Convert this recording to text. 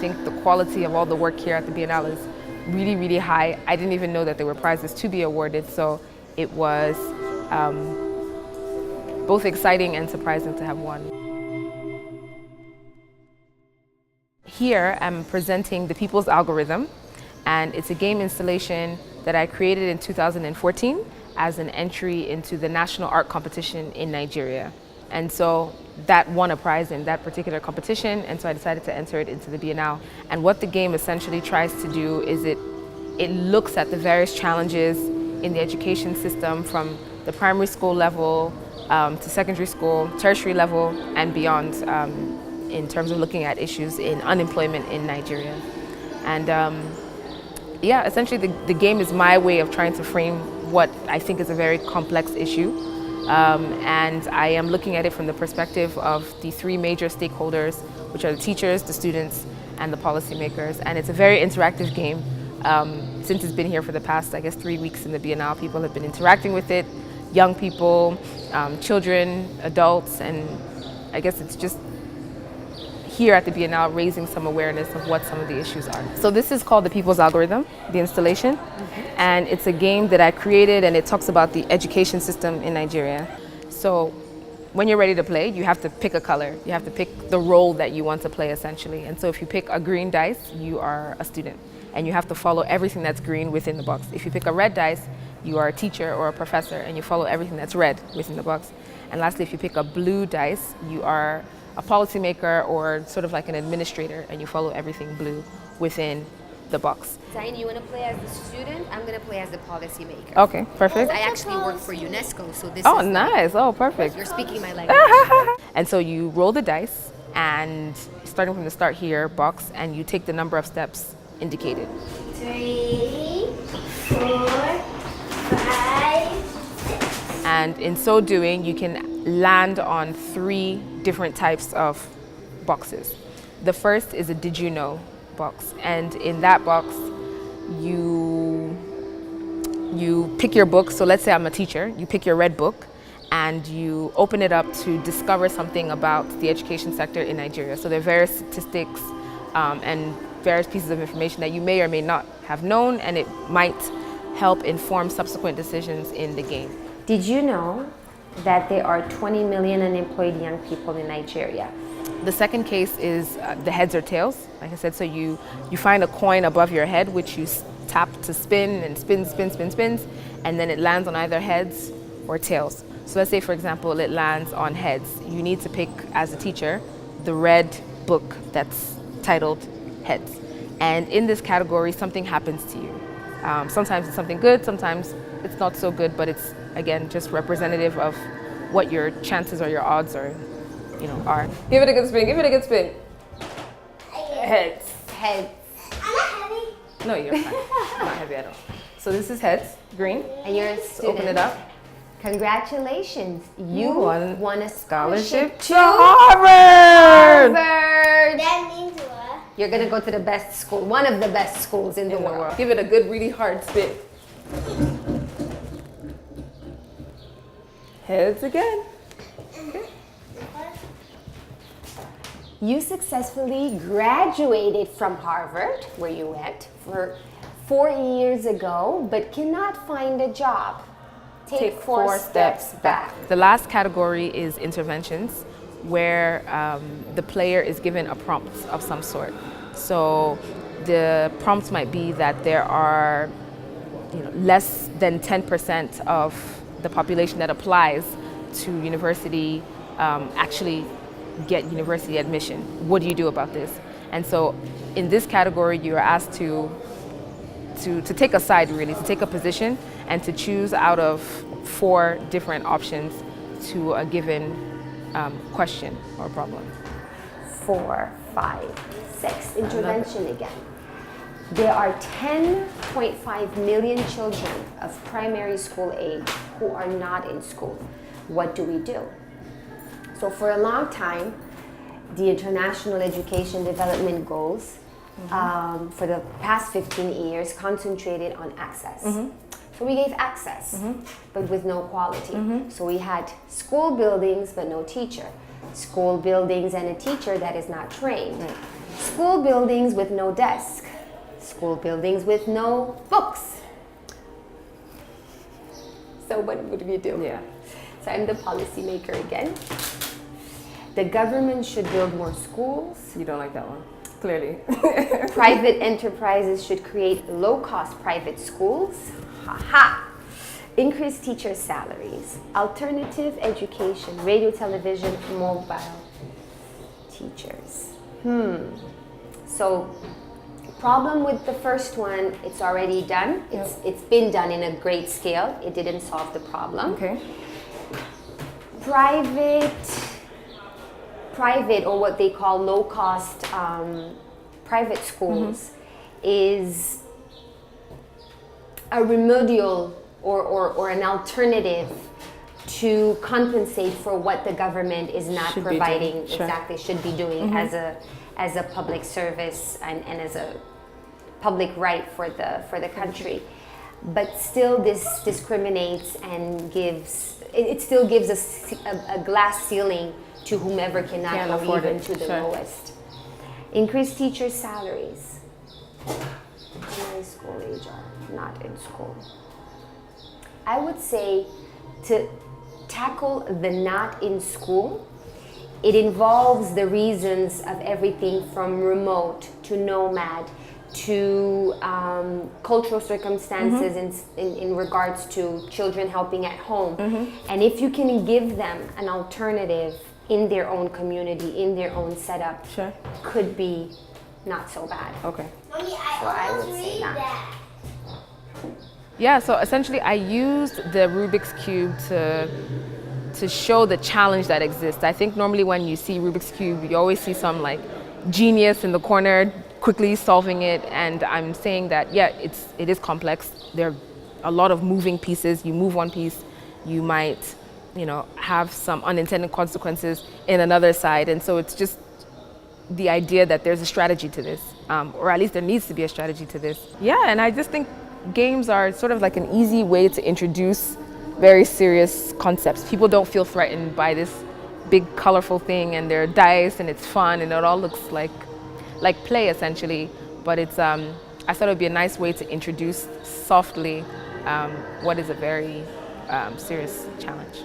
think the quality of all the work here at the Biennale is really, really high. I didn't even know that there were prizes to be awarded, so it was both exciting and surprising to have won. Here I'm presenting the People's Algorithm, and it's a game installation that I created in 2014 as an entry into the national art competition in Nigeria. And so that won a prize in that particular competition, and so I decided to enter it into the Biennale. And what the game essentially tries to do is it looks at the various challenges in the education system from the primary school level to secondary school, tertiary level, and beyond, in terms of looking at issues in unemployment in Nigeria. And yeah, essentially the game is my way of trying to frame what I think is a very complex issue. And I am looking at it from the perspective of the three major stakeholders, which are the teachers, the students, and the policymakers. And it's a very interactive game. Since it's been here for the past, I guess, 3 weeks in the Biennale, people have been interacting with it, young people, children, adults, and I guess it's just here at the Biennale raising some awareness of what some of the issues are. So this is called the People's Algorithm, the installation, and it's a game that I created, and it talks about the education system in Nigeria. So when you're ready to play, you have to pick a color. You have to pick the role that you want to play, essentially. And so if you pick a green dice, you are a student, and you have to follow everything that's green within the box. If you pick a red dice, you are a teacher or a professor, and you follow everything that's red within the box. And lastly, if you pick a blue dice, you are a policymaker or sort of like an administrator, and you follow everything blue within the box. Zain, you want to play as the student? I'm going to play as the policymaker. Okay, perfect. I actually work for UNESCO, so this Oh, is nice. Oh, perfect. You're speaking my language. And so you roll the dice, and starting from the start here box, and you take the number of steps indicated. 3, 4, 5, 6. And in so doing, you can land on 3 different types of boxes. The first is a did you know box, and in that box you pick your book. So let's say I'm a teacher, you pick your red book and you open it up to discover something about the education sector in Nigeria. So there are various statistics and various pieces of information that you may or may not have known, and it might help inform subsequent decisions in the game. Did you know that there are 20 million unemployed young people in Nigeria? The second case is the heads or tails. Like I said, so you find a coin above your head, which you tap to spin, and spins, and then it lands on either heads or tails. So let's say, for example, it lands on heads. You need to pick, as a teacher, the red book that's titled heads. And in this category, something happens to you. Sometimes it's something good, sometimes it's not so good, but it's, again, just representative of what your chances or your odds are. Give it a good spin, give it a good spin. Heads. Heads. I'm not heavy. No, you're fine. Not heavy at all. So this is heads, green. And you're a So student. open it up. Congratulations. You won a Scholarship to Harvard! Harvard. That means what? You're going to go to the best school, one of the best schools in the world. Give it a good, really hard spin. Heads again. Okay. You successfully graduated from Harvard, where you went, for 4 years ago, but cannot find a job. Take 4 steps back. The last category is interventions, where the player is given a prompt of some sort. So the prompt might be that there are less than 10% of the population that applies to university actually get university admission. What do you do about this? And so in this category, you are asked to take a side, really, to take a position and to choose out of 4 different options to a given question or problem. 4, 5, 6. Intervention again. There are 10.5 million children of primary school age who are not in school. What do we do? So for a long time, the International Education Development Goals for the past 15 years concentrated on access. So we gave access, but with no quality. So we had school buildings, but no teacher. School buildings and a teacher that is not trained. School buildings with no desk. School buildings with no books. So what would we do? Yeah. So I'm the policymaker again. The government should build more schools. You don't like that one, clearly. Private enterprises should create low-cost private schools. Ha-ha! Increase teacher salaries. Alternative education, radio, television, mobile teachers. So, problem with the first one, it's already done. It's been done in a great scale. It didn't solve the problem. Okay. Private, or what they call low-cost private schools, is a remedial or an alternative to compensate for what the government is not providing. Exactly, should be doing as a public service and as a public right for the country. But still, this discriminates and it still gives a glass ceiling to whomever cannot go even to the lowest. Increase teacher salaries. Primary school age are not in school. I would say to tackle the not in school, it involves the reasons of everything from remote to nomad to cultural circumstances in regards to children helping at home. And if you can give them an alternative in their own community, in their own setup, could be not so bad. Okay. Mommy, I would say read that. Yeah, so essentially I used the Rubik's Cube to show the challenge that exists. I think normally when you see Rubik's Cube, you always see some like genius in the corner quickly solving it, and I'm saying that, yeah, it is complex. There are a lot of moving pieces. You move one piece, you might, have some unintended consequences in another side, and so it's just the idea that there's a strategy to this, or at least there needs to be a strategy to this. Yeah, and I just think games are sort of like an easy way to introduce very serious concepts. People don't feel threatened by this big colorful thing, and they're dice and it's fun and it all looks like play essentially, but it's I thought it would be a nice way to introduce softly what is a very serious challenge.